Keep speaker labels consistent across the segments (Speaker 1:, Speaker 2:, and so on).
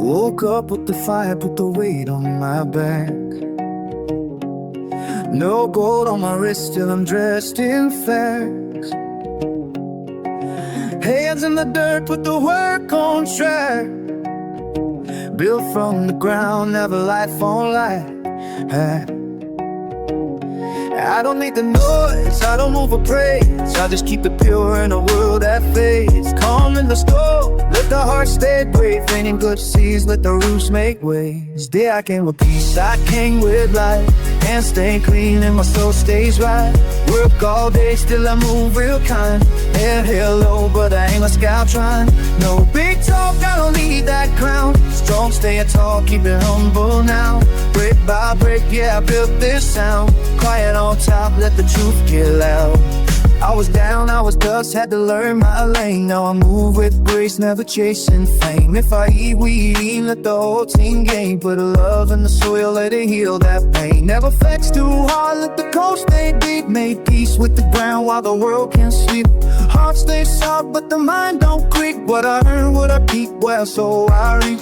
Speaker 1: Woke up with the fire, put the weight on my back. No gold on my wrist, still I'm dressed in facts. Hands in the dirt, put the work on track. Built from the ground, never life on life. I don't need the noise, I don't move or praise. I just keep it pure in a world that fades. Calm in the storm, let the heart stay brave. Raining good seas, let the roots make waves. Day I came with peace, I came with light. Hands stay clean and my soul stays right. Work all day, still I move real kind. Head held low, but I ain't a scout trying. No big talk, I don't need that crown. Strong, staying tall, keep it humble now. Brick by brick, yeah, I built this sound. Quiet on top, let the truth get loud. I was down, I was dust, had to learn my lane. Now I move with grace, never chasing fame. If I eat, we eat, let the whole team gain. Put a love in the soil, let it heal that pain. Never flex too hard, let the coast stay deep. Made peace with the ground while the world can sleep. Heart stays soft, but the mind don't creep. What I earn, what I keep, well, so I reap.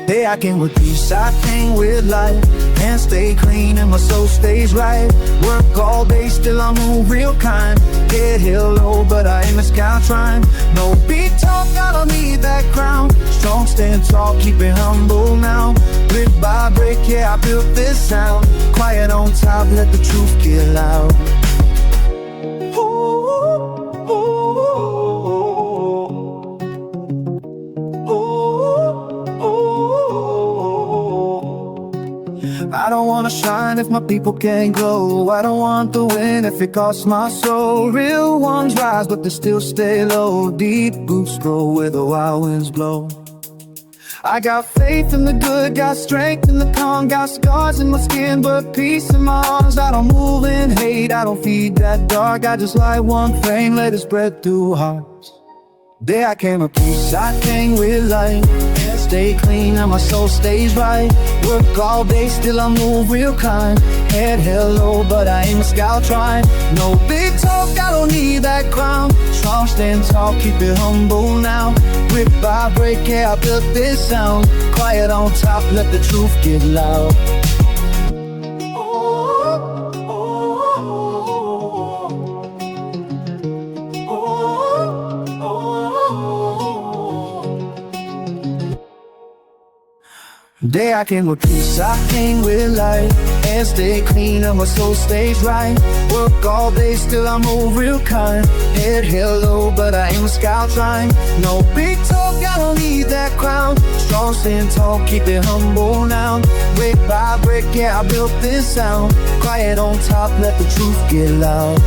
Speaker 1: Hey, I came with peace, I came with light. Hands stay clean and my soul stays right. Work all day, still I move real kind. Head held low, but I ain't a scout trying. No big talk, I don't need that crown. Strong, stand tall, keep it humble now. Brick by brick, yeah, I built this sound. Quiet on top, let the truth get loud. I don't wanna shine if my people can't glow. I don't want the win if it costs my soul. Real ones rise but they still stay low. Deep roots grow where the wild winds blow. I got faith in the good, got strength in the calm. Got scars in my skin but peace in my arms. I don't move in hate, I don't feed that dark. I just light one flame, let it spread through hearts. Day I came with peace, I came with light. Stay clean and my soul stays right. Work all day, still I move real kind. Head held low, but I ain't a scout trying. No big talk, I don't need that crown. Strong, stand tall, keep it humble now. Brick by brick, yeah, I built this sound. Quiet on top, let the truth get loud. Day I came with peace, I came with light. Hands stay clean and my soul stays right. Work all day, still I move real kind. Head held low, but I ain't a scout trying. No big talk, I don't need that crown. Strong, stand tall, keep it humble now. Brick by brick, yeah, I built this sound. Quiet on top, let the truth get loud.